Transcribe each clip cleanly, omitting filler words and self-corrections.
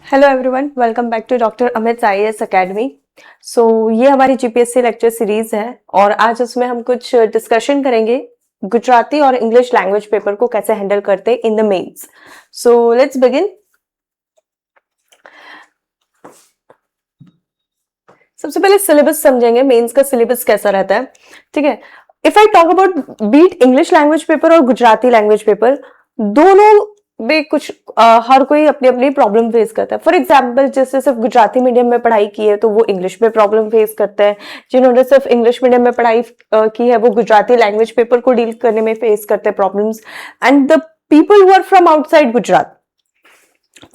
Hello everyone, welcome back to doctor Amit IAS academy. ये हमारी GPSC lecture series है और आज उसमें हम कुछ डिस्कशन करेंगे गुजराती और इंग्लिश लैंग्वेज पेपर को कैसे हैंडल करते हैं in the mains. So let's begin. सबसे पहले सिलेबस समझेंगे, मेंस का सिलेबस कैसा रहता है। ठीक है, if I talk about beat English language paper और गुजराती लैंग्वेज पेपर, दोनों में कुछ हर कोई अपनी अपनी प्रॉब्लम फेस करता है। फॉर एग्जाम्पल, जिससे सिर्फ गुजराती मीडियम में पढ़ाई की है तो वो इंग्लिश में प्रॉब्लम फेस करते हैं। जिन्होंने सिर्फ इंग्लिश मीडियम में पढ़ाई की है वो गुजराती लैंग्वेज पेपर को डील करने में फेस करते हैं problems. And the people who are from outside Gujarat,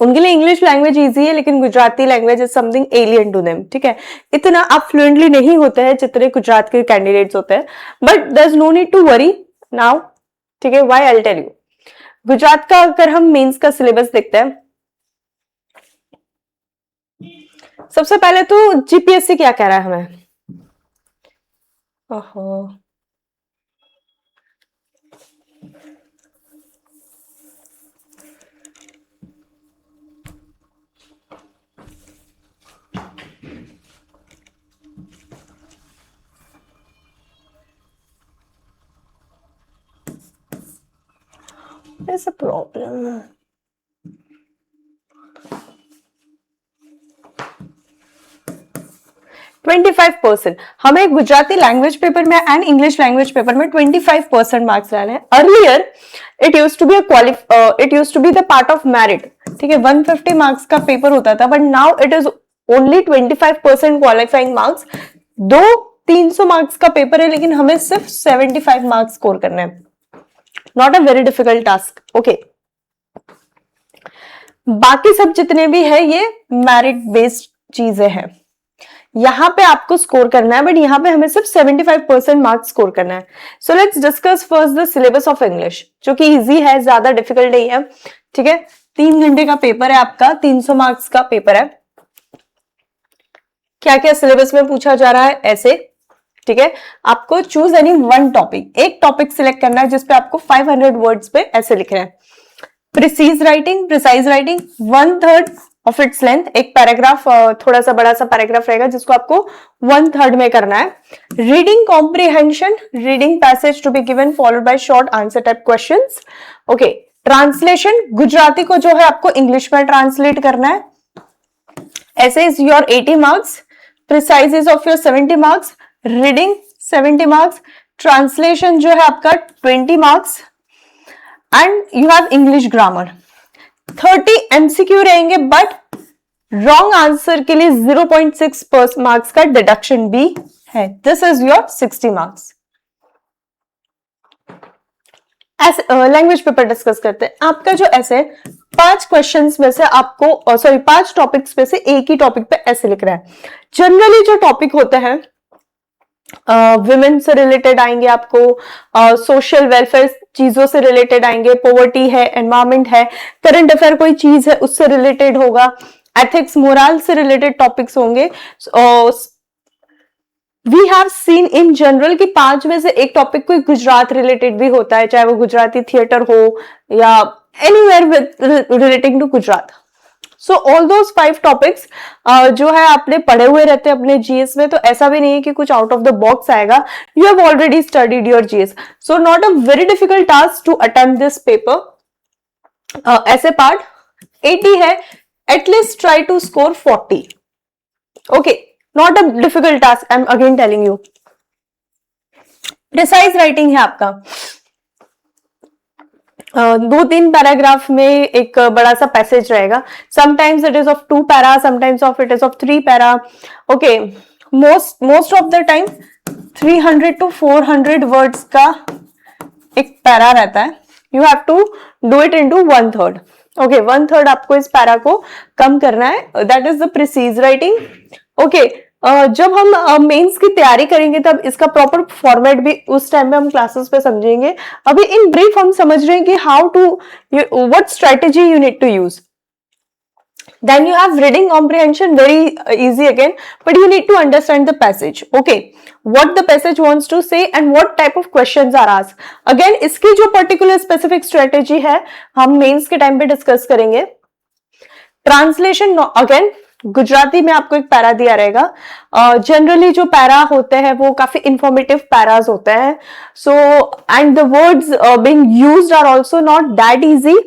उनके लिए इंग्लिश लैंग्वेज इजी है लेकिन Gujarati language is something alien to them. ठीक है, इतना आप फ्लुएंटली नहीं होते हैं जितने गुजरात के कैंडिडेट्स होते हैं, but there is no need to worry now. ठीक है, why I will tell you. Gujarat का अगर हम मेंस का सिलेबस देखते हैं, सबसे पहले तो जीपीएससी क्या कह रहा है हमें। ओहो, there's a problem. %25 हमें गुजराती लैंग्वेज पेपर में एंड इंग्लिश लैंग्वेज पेपर में 25% मार्क्स लाने हैं। Earlier it used to be the part of merit. ठीक है, 150 मार्क्स का पेपर होता था, but now it is only 25% qualifying marks. 300 marks का पेपर है लेकिन हमें सिर्फ 75 मार्क्स स्कोर करने हैं। Not a very difficult task. Okay, बाकी सब जितने भी है ये मेरिट बेस्ड चीजें हैं। यहां पे आपको स्कोर करना है, बट यहां पे हमें सिर्फ 75% मार्क्स स्कोर करना है। So let's discuss first the syllabus of English, जो कि इजी है, ज्यादा डिफिकल्ट नहीं है। ठीक है, 3 घंटे का पेपर है आपका, 300 मार्क्स का पेपर है। क्या क्या सिलेबस में पूछा जा रहा है ऐसे। ठीक है, आपको चूज एनी वन टॉपिक, एक टॉपिक सिलेक्ट करना है जिसपे आपको 500 वर्ड्स पे ऐसे लिख रहे हैं। Precise writing 1/3 of its length, एक पैराग्राफ, थोड़ा सा बड़ा सा पैराग्राफ रहेगा जिसको आपको 1/3 में करना है। Reading comprehension, reading passage to be given followed by short answer type questions. Okay, translation, Gujarati को जो है आपको इंग्लिश में ट्रांसलेट करना है। ऐसे is your 80 marks, precise is of your 70 marks, reading 70 marks, translation जो है आपका 20 marks, and you have English grammar. 30 MCQ रहेंगे, बट रॉन्ग आंसर के लिए 0.6 मार्क्स का डिडक्शन भी है। This is your 60 marks. Language paper discuss करते हैं। आपका जो ऐसे 5 क्वेश्चंस में से आपको 5 टॉपिक्स में से एक ही टॉपिक पे ऐसे लिख रहा है। जनरली जो टॉपिक होते हैं विमेन से रिलेटेड आएंगे, आपको सोशल वेलफेयर चीजों से रिलेटेड आएंगे, पॉवर्टी है, एनवायरमेंट है, करंट अफेयर कोई चीज है उससे रिलेटेड होगा, एथिक्स मोरल से रिलेटेड टॉपिक्स होंगे। We have seen in general कि 5 में से एक टॉपिक कोई गुजरात रिलेटेड भी होता है, चाहे वो गुजराती थिएटर हो या anywhere with relating to Gujarat. So all those 5 topics जो है आपने पढ़े हुए रहते हैं अपने जीएस में, तो ऐसा भी नहीं है कि कुछ आउट ऑफ द बॉक्स आएगा। You have already studied your GS, so not a very difficult task to attempt this paper. ऐसे पार्ट 80 है, at least try to score 40। Okay, not a difficult task, I am again telling you. Precise writing है आपका, 2-3 paragraph में एक बड़ा सा passage रहेगा। Sometimes it is of 2 para, sometimes of it is of 3 para. Okay, most of the time 300 to 400 words का एक para रहता है। You have to do it into 1/3। Okay, 1/3 आपको इस पैरा को कम करना है, that is the precise writing. Okay, जब हम मेंस की तैयारी करेंगे तब इसका प्रॉपर फॉर्मेट भी उस टाइम पे हम क्लासेस पे समझेंगे। अभी इन ब्रीफ हम समझ रहे हैं कि how to, what strategy you need to use. Then you have reading comprehension, very easy again, but you need to understand the passage. Okay, what the passage wants to say and what type of questions are asked. Again, इसकी जो particular specific strategy है, हम mains के time पे discuss करेंगे. Translation again Gujarati में आपको एक पैरा दिया रहेगा. जनरली जो पैरा होते हैं वो काफी इंफॉर्मेटिव पैराज होते हैं. So and the words being used are also not that easy,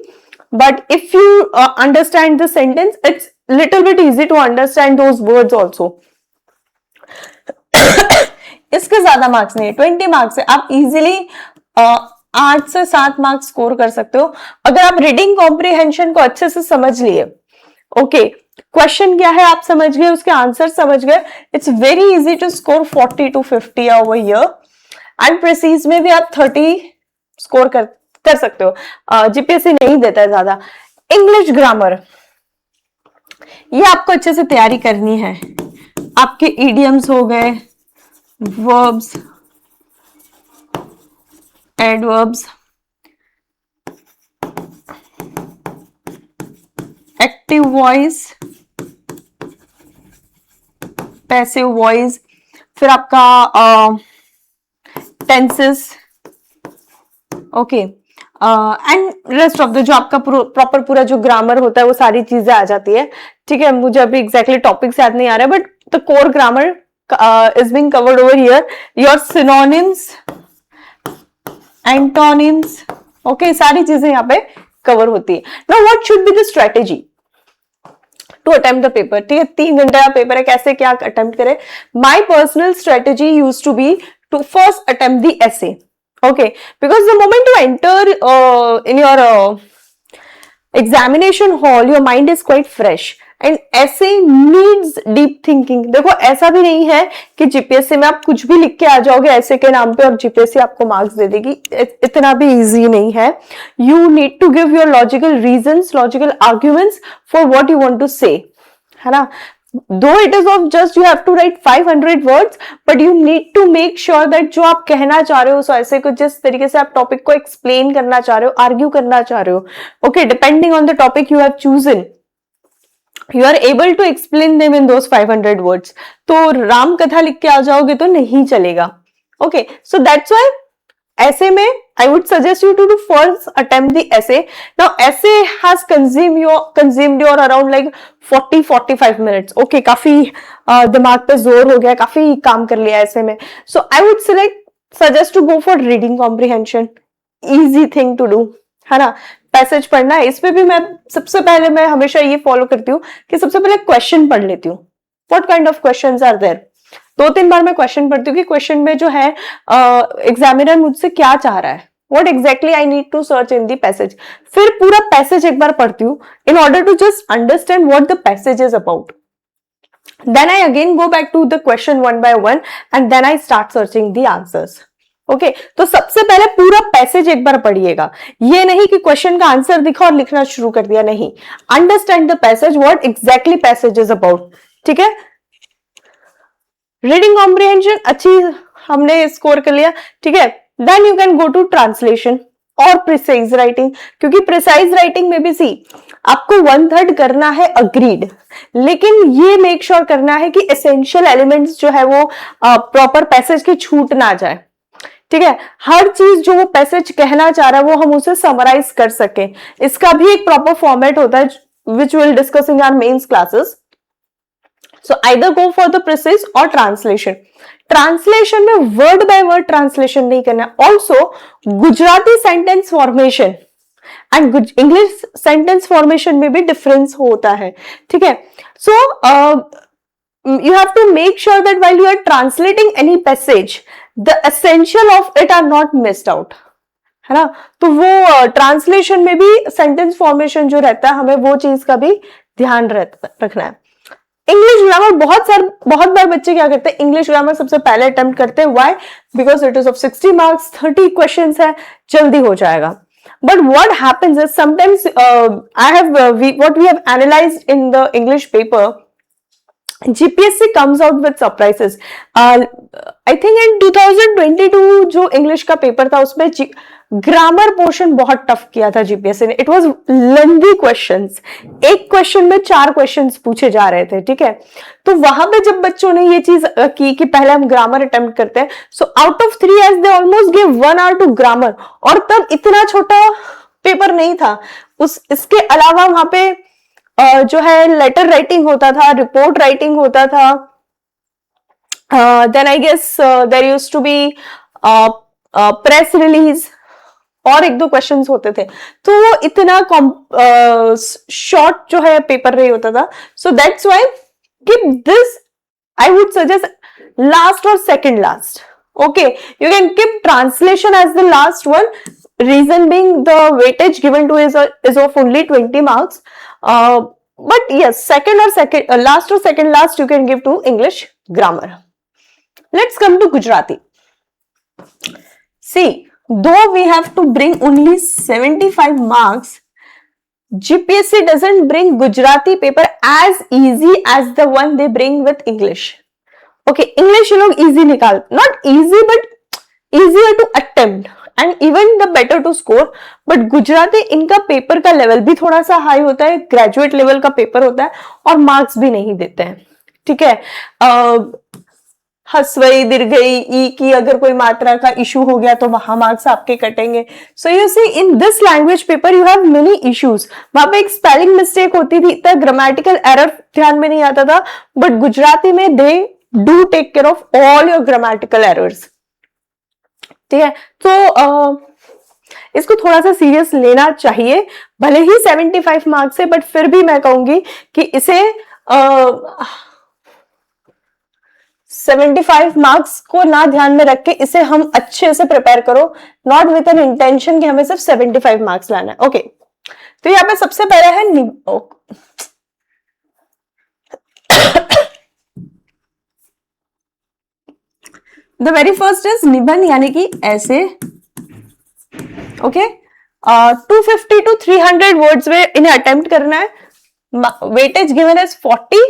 but if you understand the sentence it's little bit easy to understand those words also. इसके ज्यादा मार्क्स नहीं है, 20 मार्क्स है. आप इजीली 8 से 7 marks score कर सकते हो अगर आप रीडिंग कॉम्प्रिहेंशन को अच्छे से समझ लिए. ओके, क्वेश्चन क्या है आप समझ गए, उसके आंसर समझ गए, it's very easy to score 40 to 50 over here. And precis में भी आप 30 स्कोर कर सकते हो. जीपीएससी नहीं देता है ज्यादा. इंग्लिश ग्रामर, ये आपको अच्छे से तैयारी करनी है. आपके इडियम्स हो गए, verbs, adverbs, active voice, passive voice, फिर आपका tenses, okay, and rest of the जो आपका प्रॉपर पूरा जो ग्रामर होता है वो सारी चीजें आ जाती है. ठीक है, मुझे अभी एग्जैक्टली टॉपिक्स याद नहीं आ रहा है, but the core grammar is being covered over here. Your synonyms, antonyms, okay, सारी चीजें यहाँ पे कवर होती है. Now what should be the strategy to attempt the paper? ठीक है, 3 घंटे का पेपर है, कैसे क्या अटेम्प्ट करें. My personal strategy used to be to first attempt the essay. Okay, because the moment you enter in your examination hall, your mind is quite fresh. And ऐसे needs deep thinking. देखो ऐसा भी नहीं है कि GPSC में आप कुछ भी लिख के आ जाओगे ऐसे के नाम पे और जीपीएससी आपको मार्क्स दे देगी. इतना भी इजी नहीं है. You need to give your logical reasons, logical arguments for what you want to say, है ना. Though it is of just you have to write 500 words, but you need to make sure that जो आप कहना चाह रहे हो उस ऐसे को जिस तरीके से आप टॉपिक को एक्सप्लेन करना चाह रहे हो, आर्ग्यू करना चाह रहे हो, okay, depending on the topic you have chosen, you are able to explain them in those 500 words. तो राम कथा लिख के आ जाओगे तो नहीं चलेगा. Okay, so that's why essay में I would suggest you to do first attempt the essay. Now essay has consumed your around like 40-45 minutes. Okay, काफी दिमाग पे जोर हो गया, काफी काम कर लिया essay में. So I would suggest to go for reading comprehension. Easy thing to do, है ना. पैसेज पढ़ना है, इसमें भी मैं सबसे पहले मैं हमेशा ये फॉलो करती हूँ कि सबसे पहले क्वेश्चन पढ़ लेती हूँ. What kind of questions are there. 2-3 बार मैं क्वेश्चन पढ़ती हूँ कि क्वेश्चन में जो है एग्जामिनर मुझसे क्या चाह रहा है, what exactly I need to search in the passage. फिर पूरा पैसेज एक बार पढ़ती हूँ in order to just understand what the passage is about. Then I again go back to the question one by one and then I start searching the answers. Okay, तो सबसे पहले पूरा पैसेज एक बार पढ़िएगा. ये नहीं कि क्वेश्चन का आंसर दिखा और लिखना शुरू कर दिया, नहीं. Understand the passage, what exactly passage is about. ठीक है, रीडिंग कॉम्प्रिहेंशन अच्छी हमने स्कोर कर लिया. ठीक है, then you can go to translation और प्रिसाइज राइटिंग. क्योंकि प्रिसाइज राइटिंग में भी सी आपको 1/3 करना है अग्रीड, लेकिन ये मेक श्योर करना है कि एसेंशियल एलिमेंट्स जो है वो प्रॉपर पैसेज के छूट ना जाए. ठीक है, हर चीज जो वो पैसेज कहना चाह रहा है वो हम उसे समराइज कर सके. इसका भी एक प्रॉपर फॉर्मेट होता है which will discuss in our mains classes. So either go for the precise और ट्रांसलेशन. ट्रांसलेशन में वर्ड बाय वर्ड ट्रांसलेशन नहीं करना. Also Gujarati sentence formation and English sentence formation में भी डिफरेंस होता है. ठीक है, सो you have to make sure that while you are translating any passage, the essential of it are not missed out, है ना. तो वो ट्रांसलेशन में भी सेंटेंस फॉर्मेशन जो रहता है हमें वो चीज का भी ध्यान रखना है. इंग्लिश ग्रामर बहुत बार बच्चे क्या करते हैं, इंग्लिश ग्रामर सबसे पहले अटेम्प्ट करते हैं. Why? Because it is of 60 marks, 30 questions है, जल्दी हो जाएगा. But what happens is sometimes what we have analyzed in the English paper, GPSC comes out with surprises. I think in 2022 जो English का पेपर था उसमें ग्रामर पोर्शन बहुत tough किया था जीपीएससी ने. इट वाज लेंथी क्वेश्चंस, एक question में 4 क्वेश्चंस पूछे जा रहे थे. ठीक है, तो वहां पे जब बच्चों ने ये चीज की कि पहले हम ग्रामर अटेम्प्ट करते हैं, so out of 3 hours they almost give 1 hour to grammar. और तब इतना छोटा पेपर नहीं था. इसके अलावा वहां पे जो है लेटर राइटिंग होता था, रिपोर्ट राइटिंग होता था, then I guess there used to be press release, और एक दो क्वेश्चंस होते थे, तो वो इतना शॉर्ट जो है पेपर नहीं होता था. सो that's why keep this, I would suggest last or second last. Okay, you can keep translation as the last one. Reason being the weightage given to is of only 20 marks. But yes, last or second last you can give to English grammar. Let's come to Gujarati. See, though we have to bring only 75 marks, GPSC doesn't bring Gujarati paper as easy as the one they bring with English. Okay, English you लोग easy निकाल, not easy but easier to attempt and even the better to score. But Gujarati इनका paper का level भी थोड़ा सा high होता है, graduate level का पेपर होता है, और मार्क्स भी नहीं देते हैं. ठीक है, हस्वई दीर्घई ई की अगर कोई मात्रा का इशू हो गया तो वहां मार्क्स आपके कटेंगे. So you see in this language paper you have many issues. वहां पे एक स्पेलिंग मिस्टेक होती थी, इतना ग्रामेटिकल एरर ध्यान में नहीं आता था, बट गुजराती में they do take care of all your grammatical errors. ठीक है, तो इसको थोड़ा सा सीरियस लेना चाहिए, भले ही 75 मार्क्स है, बट फिर भी मैं कहूंगी कि इसे 75 मार्क्स को ना ध्यान में रख के इसे हम अच्छे से प्रिपेयर करो, नॉट विथ एन इंटेंशन कि हमें सिर्फ 75 मार्क्स लाना है. ओके, तो यहाँ पे सबसे पहला है द वेरी फर्स्ट इज निबंध, यानी कि ऐसे. ओके, 250 to 300 वर्ड्स में इन्हें अटेम्प्ट करना है. Weightage given is 40.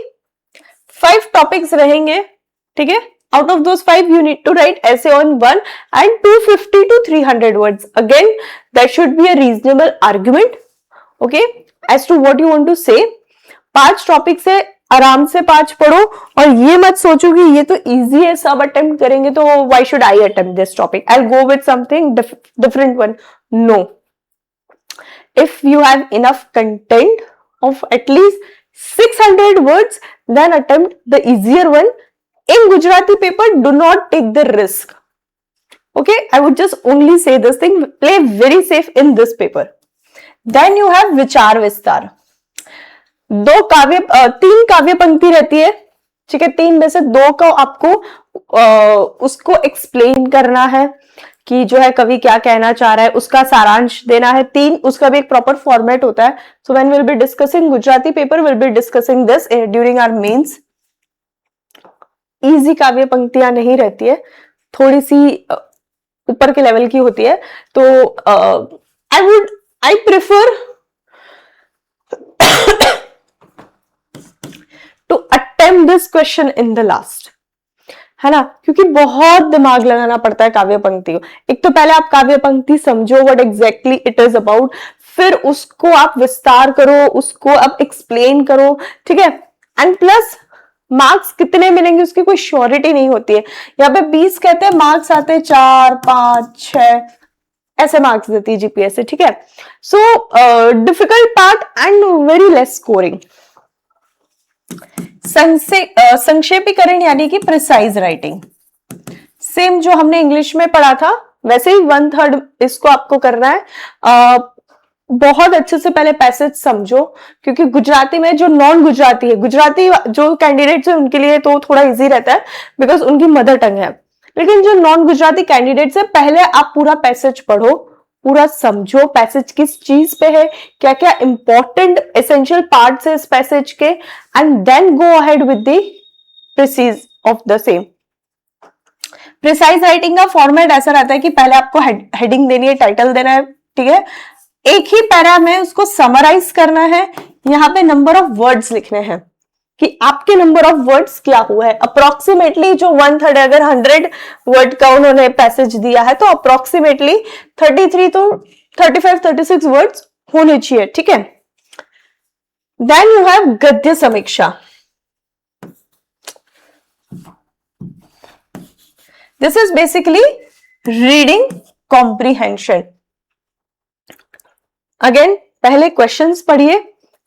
5 टॉपिक्स रहेंगे. ठीक है, out of those 5 you need to write essay on 1 and 250 to 300 words. Again, that should be a reasonable argument, okay, as to what you want to say. 5 topic से आराम से 5 पढ़ो, और ये मत सोचो कि ये तो इजी है, सब अटेम्प्ट करेंगे तो why should I attempt this topic? I'll go with something different one. No. If you have enough content of at least 600 words, then attempt the easier one. In Gujarati paper, do not take the risk. Okay, I would just only say this thing, play very safe in this paper. Then you have विचार विस्तार. 3 काव्य पंक्ति रहती है. ठीक है, 3 में से 2 को आपको उसको एक्सप्लेन करना है कि जो है कवि क्या कहना चाह रहा है, उसका सारांश देना है. 3 उसका भी एक प्रॉपर फॉर्मेट होता है. So when will be discussing Gujarati paper, will be discussing this during our mains. Easy काव्य पंक्तियां नहीं रहती है, थोड़ी सी ऊपर के लेवल की होती है. तो I prefer to attempt this question in the last, है ना, क्योंकि बहुत दिमाग लगाना पड़ता है काव्य पंक्ति को. एक तो पहले आप काव्य पंक्ति समझो, what exactly it is about, फिर उसको आप विस्तार करो, उसको आप एक्सप्लेन करो. ठीक है, एंड प्लस मार्क्स कितने मिलेंगे उसकी कोई श्योरिटी नहीं होती है. यहाँ पे 20 कहते हैं, मार्क्स आते हैं 4, 5, 6 ऐसे मार्क्स देती है जीपीएससी. ठीक है, so difficult part and very less scoring. संक्षेपीकरण यानी कि प्रिसाइज राइटिंग, सेम जो हमने इंग्लिश में पढ़ा था वैसे ही 1/3 इसको आपको करना है. बहुत अच्छे से पहले पैसेज समझो, क्योंकि गुजराती में जो नॉन गुजराती है, गुजराती जो कैंडिडेट्स है उनके लिए तो थोड़ा इजी रहता है बिकॉज उनकी मदर टंग है, लेकिन जो नॉन गुजराती कैंडिडेट्स है पहले आप पूरा पैसेज पढ़ो, पूरा समझो पैसेज किस चीज पे है, क्या क्या इंपॉर्टेंट एसेंशियल पार्ट्स है इस पैसेज के, and then go ahead with the precise of the same. Precise writing का फॉर्मेट ऐसा रहता है कि पहले आपको हेडिंग देनी है, टाइटल देना है. ठीक है, एक ही पैरा में उसको समराइज करना है. यहाँ पे नंबर ऑफ वर्ड्स लिखने हैं कि आपके नंबर ऑफ वर्ड्स क्या हुआ है. अप्रोक्सीमेटली जो 1/3 अगर 100 वर्ड का उन्होंने पैसेज दिया है तो अप्रोक्सीमेटली 33 to 35-36 वर्ड्स होने चाहिए. ठीक है, देन यू हैव गद्य समीक्षा. This is basically reading comprehension. Again पहले क्वेश्चंस पढ़िए,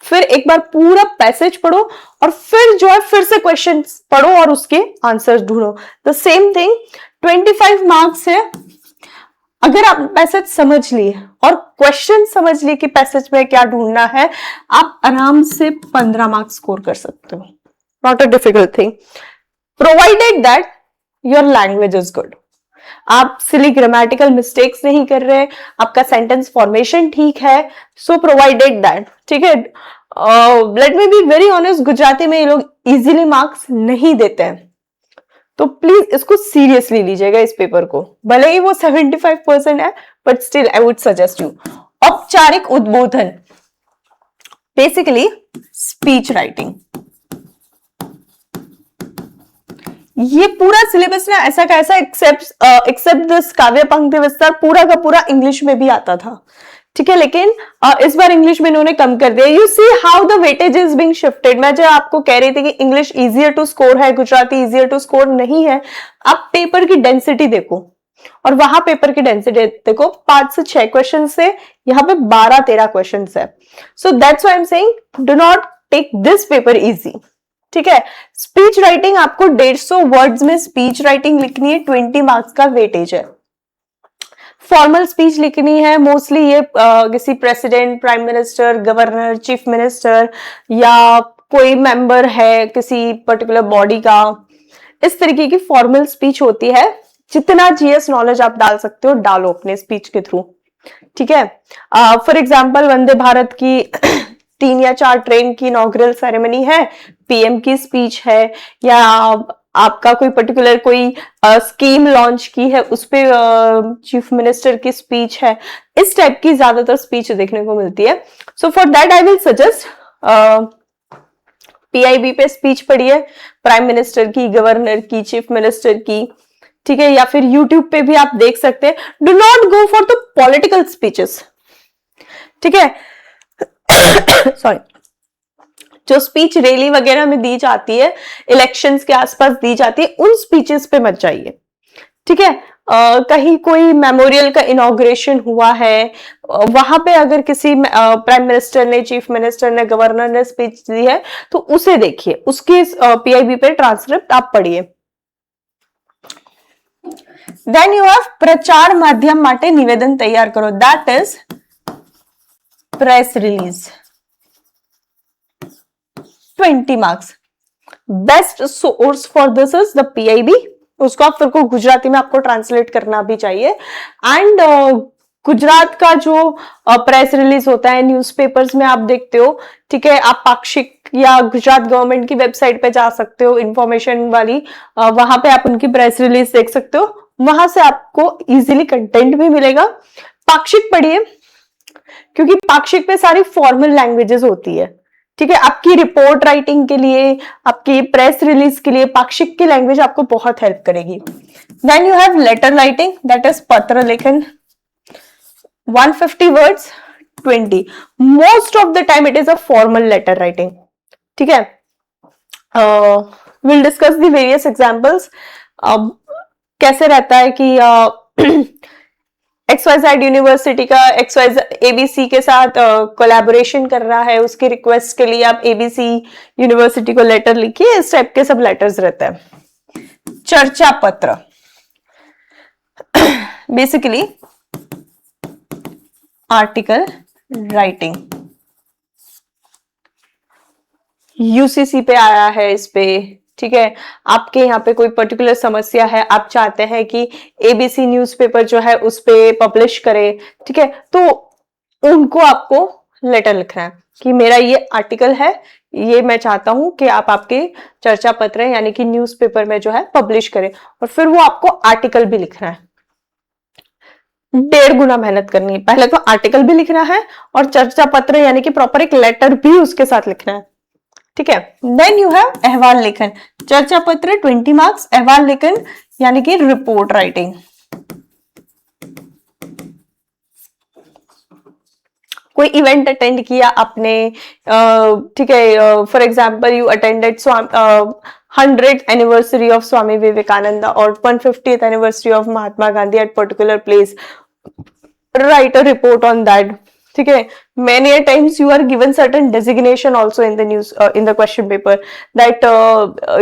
फिर एक बार पूरा पैसेज पढ़ो और फिर जो है फिर से क्वेश्चन पढ़ो और उसके आंसर्स ढूंढो। द सेम थिंग 25 मार्क्स है। अगर आप पैसेज समझ लिए और क्वेश्चन समझ लिए कि पैसेज में क्या ढूंढना है, आप आराम से 15 मार्क्स स्कोर कर सकते हो। Not a difficult thing, provided that your language is good. आप सिली ग्रामेटिकल मिस्टेक्स नहीं कर रहे, आपका सेंटेंस फॉर्मेशन ठीक है, सो प्रोवाइडेड दैट, ठीक है। Let me be very honest, Gujarati में ये लोग इजीली मार्क्स नहीं देते हैं, तो प्लीज इसको सीरियसली लीजिएगा इस पेपर को। भले ही वो 75% है, but still I would suggest you. औपचारिक उद्बोधन, बेसिकली स्पीच राइटिंग। ये पूरा सिलेबस ना ऐसा का ऐसा एक्सेप्ट दिस काव्य पंक्ति विस्तार पूरा का पूरा इंग्लिश में भी आता था, ठीक है। लेकिन इस बार इंग्लिश में इन्होंने कम कर दिया। You see how the weightage is being shifted. मैं जो आपको कह रही थी कि इंग्लिश इजियर टू स्कोर है, गुजराती इजियर टू स्कोर नहीं है, आप पेपर की डेंसिटी देखो और वहां पेपर की डेंसिटी देखो, 5 से 6 क्वेश्चन से यहाँ पे 12-13 क्वेश्चन है। So that's why I am saying do not take this paper easy, ठीक है। स्पीच राइटिंग आपको 150 वर्ड्स में स्पीच राइटिंग लिखनी है, 20 मार्क्स का वेटेज है। फॉर्मल स्पीच लिखनी है, मोस्टली ये किसी president, prime minister, governor, chief minister या कोई मेंबर है किसी पर्टिकुलर बॉडी का, इस तरीके की फॉर्मल स्पीच होती है। जितना जीएस नॉलेज आप डाल सकते हो डालो अपने स्पीच के थ्रू, ठीक है। फॉर एग्जाम्पल वंदे भारत की 3 या 4 ट्रेन की इनॉग्रल सेरेमनी है, पीएम की स्पीच है, या आपका कोई पर्टिकुलर कोई स्कीम लॉन्च की है, उस पे चीफ मिनिस्टर की स्पीच है, इस टाइप की ज्यादातर स्पीच देखने को मिलती है। So for that I will suggest PIB पे स्पीच पढ़िए, प्राइम मिनिस्टर की, गवर्नर की, चीफ मिनिस्टर की, ठीक है। या फिर यूट्यूब पे भी आप देख सकते हैं। Do not go for the political speeches, ठीक है। सॉरी, जो स्पीच रैली वगैरह में दी जाती है, इलेक्शंस के आसपास दी जाती है, उन स्पीचेस पे मत जाइए, ठीक है। कहीं कोई मेमोरियल का इनॉग्रेशन हुआ है, वहां पे अगर किसी प्राइम मिनिस्टर ने, चीफ मिनिस्टर ने, गवर्नर ने स्पीच दी है, तो उसे देखिए, उसके पीआईबी पे ट्रांसक्रिप्ट आप पढ़िए। देन यू हैव प्रचार माध्यम माटे निवेदन तैयार करो, that is press release, 20 marks. Best source for this is the PIB. उसको आप फिर को गुजराती में आपको ट्रांसलेट करना भी चाहिए। एंड गुजरात का जो प्रेस रिलीज होता है न्यूज़पेपर्स में आप देखते हो, ठीक है। आप पाक्षिक या गुजरात गवर्नमेंट की वेबसाइट पे जा सकते हो, इंफॉर्मेशन वाली, वहां पे आप उनकी प्रेस रिलीज देख सकते हो, वहां से आपको इजीली कंटेंट भी मिलेगा। पाक्षिक पढ़िए, क्योंकि पाक्षिक पे सारी फॉर्मल लैंग्वेजेस होती है, ठीक है। आपकी रिपोर्ट राइटिंग के लिए, आपकी प्रेस रिलीज के लिए पाक्षिक की लैंग्वेज आपको बहुत हेल्प करेगी। Then you have letter writing, that is पत्र लेखन, 150 words, 20। Most of the time it is a formal letter writing, ठीक है। Will discuss the various examples. कैसे रहता है कि XYZ यूनिवर्सिटी का XYZ ABC के साथ कोलैबोरेशन कर रहा है, उसकी रिक्वेस्ट के लिए आप ABC यूनिवर्सिटी को लेटर लिखिए, इस टाइप के सब लेटर्स रहते हैं। चर्चा पत्र, बेसिकली आर्टिकल राइटिंग, यूसीसी पे आया है इस पे, ठीक है। आपके यहाँ पे कोई पर्टिकुलर समस्या है, आप चाहते हैं कि एबीसी न्यूज़पेपर जो है उस पे पब्लिश करे, ठीक है, तो उनको आपको लेटर लिखना है कि मेरा ये आर्टिकल है, ये मैं चाहता हूं कि आप आपके चर्चा पत्र यानी कि न्यूज़पेपर में जो है पब्लिश करें, और फिर वो आपको आर्टिकल भी लिखना है। 1.5 गुना मेहनत करनी है, पहले तो आर्टिकल भी लिखना है और चर्चा पत्र यानी कि प्रॉपर एक लेटर भी उसके साथ लिखना है, ठीक है। देन यू हैव अहवाल लेखन, चर्चा पत्र 20 मार्क्स, अहवाल लेखन यानी कि रिपोर्ट राइटिंग। कोई इवेंट अटेंड किया आपने, ठीक है, for example you attended 100th anniversary of Swami Vivekananda और 150th anniversary of Mahatma Gandhi at particular place, write a report on that, ठीक है, many a times you are given certain designation also in the news, in the question paper, that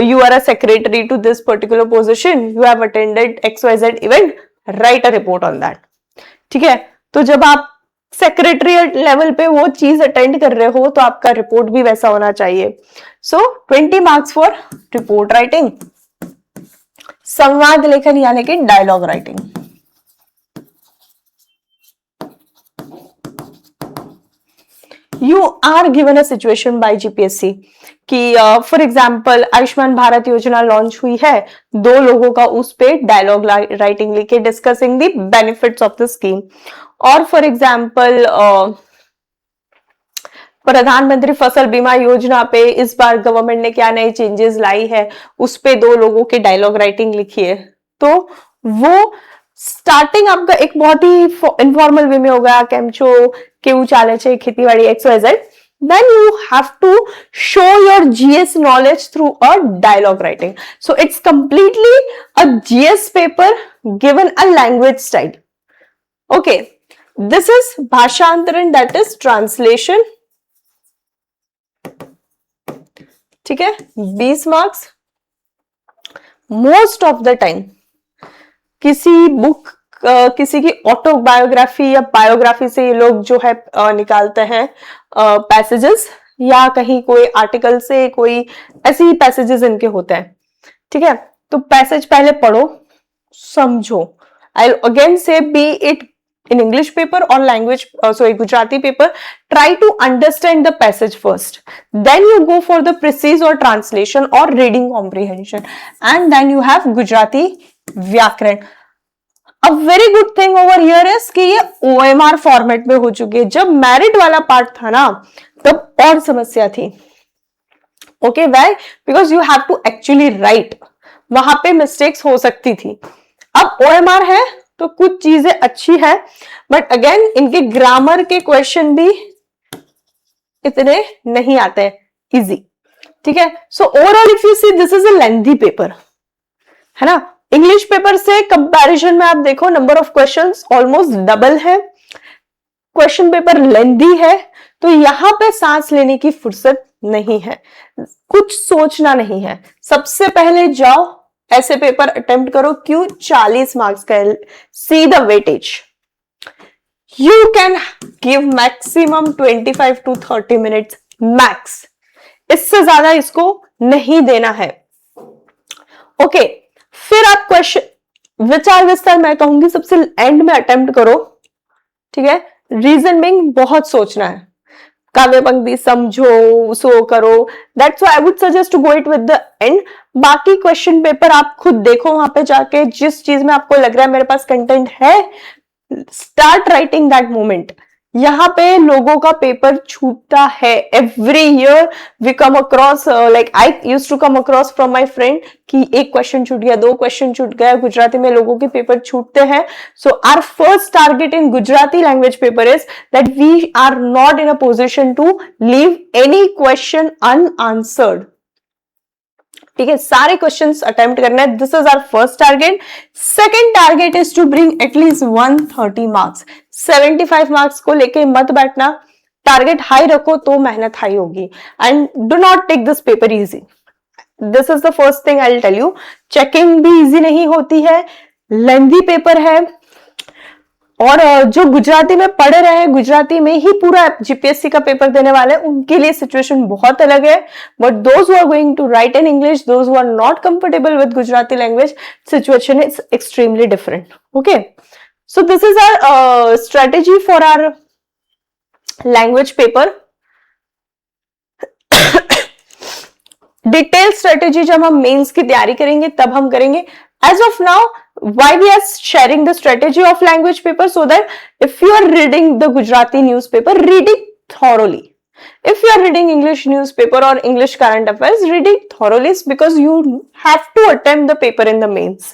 you are a secretary to this particular position, you have attended XYZ event, write a report on that. ठीक है, तो जब आप secretariat level पे वो चीज attend कर रहे हो तो आपका रिपोर्ट भी वैसा होना चाहिए. So 20 marks for report writing. संवाद लेखन यानी कि dialogue writing. You are given a situation by GPSC कि for example Ayushman Bharat Yojana launch हुई है, 2 लोगों का उस पे डायलॉग राइटिंग लिखे discussing the benefits of the scheme. और फॉर एग्जाम्पल प्रधानमंत्री फसल बीमा योजना पे इस बार गवर्नमेंट ने क्या नई चेंजेस लाई है, उस पे 2 लोगों की डायलॉग राइटिंग लिखी है. तो वो स्टार्टिंग आपका एक बहुत ही इनफॉर्मल वे में होगा, केम छो, केवू चाले छे, खेतीवाड़ी XYZ. Then you have to show your GS knowledge through a dialogue writing. So it's completely a GS paper given a language style. Okay, this is भाषांतरण, that is translation. ठीक है, 20 marks. Most of the time किसी book, किसी की autobiography या biography से ये लोग जो है निकालते हैं पैसेजेस, या कहीं कोई आर्टिकल से कोई ऐसी पैसेजेस इनके होते हैं. ठीक है, तो पैसेज पहले पढ़ो, समझो. आई अगेन से B it in English paper or language, Gujarati paper, try to understand the passage first. Then you go for the precise or translation or reading comprehension. And then you have Gujarati Vyakaran. A very good thing over here is कि ये OMR format में हो चुकी है. जब merit वाला part था ना, तब और समस्या थी. Okay, why? Because you have to actually write. वहां पे mistakes हो सकती थी. अब OMR है तो कुछ चीजें अच्छी है, बट अगेन इनके ग्रामर के क्वेश्चन भी इतने नहीं आते हैं इजी. ठीक है, so overall if you see this is a lengthy paper, है ना. इंग्लिश पेपर से कंपैरिजन में आप देखो number of questions almost double है, क्वेश्चन पेपर लेंथी है, तो यहां पे सांस लेने की फुर्सत नहीं है, कुछ सोचना नहीं है. सबसे पहले जाओ ऐसे पेपर अटेम्प्ट करो. क्यों? 40 मार्क्स का. See the weightage. You can give maximum 25 to 30 minutes max, इससे ज्यादा इसको नहीं देना है. ओके, फिर आप क्वेश्चन विचार विस्तार मैं कहूंगी सबसे एंड में अटेम्प्ट करो. ठीक है, रीजनिंग बहुत सोचना है, काव्य पंक्ति समझो, सो करो. That's why I would suggest to go it with the end. बाकी क्वेश्चन पेपर आप खुद देखो, वहां पे जाके जिस चीज में आपको लग रहा है मेरे पास कंटेंट है, स्टार्ट राइटिंग दैट मोमेंट. यहाँ पे लोगों का पेपर छूटता है. Every year we come across, like I used to come across from my friend कि एक क्वेश्चन छूट गया, 2 क्वेश्चन छूट गया. गुजराती में लोगों के पेपर छूटते हैं. So our first target in Gujarati language paper is that we are not in a position to leave any question unanswered. ठीक है, सारे क्वेश्चंस अटेम्प्ट करना है. This is our first target. Second target is to bring at least 130 marks. 75 marks को लेके मत बैठना. Target high रखो तो मेहनत हाई होगी. And do not take this paper easy. This is the first thing I will tell you. Checking भी easy नहीं होती है, लेंथी पेपर है. और जो गुजराती में पढ़ रहे हैं, गुजराती में ही पूरा जीपीएससी का पेपर देने वाले हैं, उनके लिए सिचुएशन बहुत अलग है. But those who are going to write in English, those who are not comfortable with Gujarati language, situation is extremely different. Okay, so this is our strategy for our language paper. Detail strategy जब हम mains की तैयारी करेंगे तब हम करेंगे. As of now, why we are sharing the strategy of language paper, so that if you are reading the Gujarati newspaper, read it thoroughly. If you are reading English newspaper or English current affairs, read it thoroughly because you have to attempt the paper in the mains.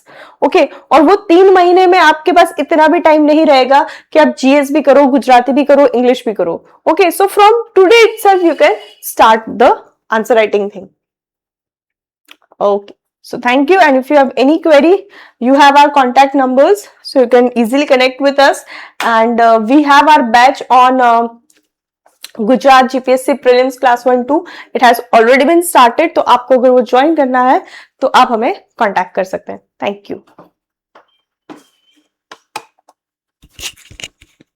Okay, और वो 3 महीने में आपके पास इतना भी time नहीं रहेगा कि आप GS भी करो, गुजराती भी करो, इंग्लिश भी करो. Okay, so from today itself you can start the answer writing thing. Okay. So thank you, and if you have any query, you have our contact numbers, so you can easily connect with us. And we have our batch on Gujarat GPSC prelims class 1-2. It has already been started, तो आपको अगर वो join करना है तो आप हमें contact कर सकते हैं. Thank you.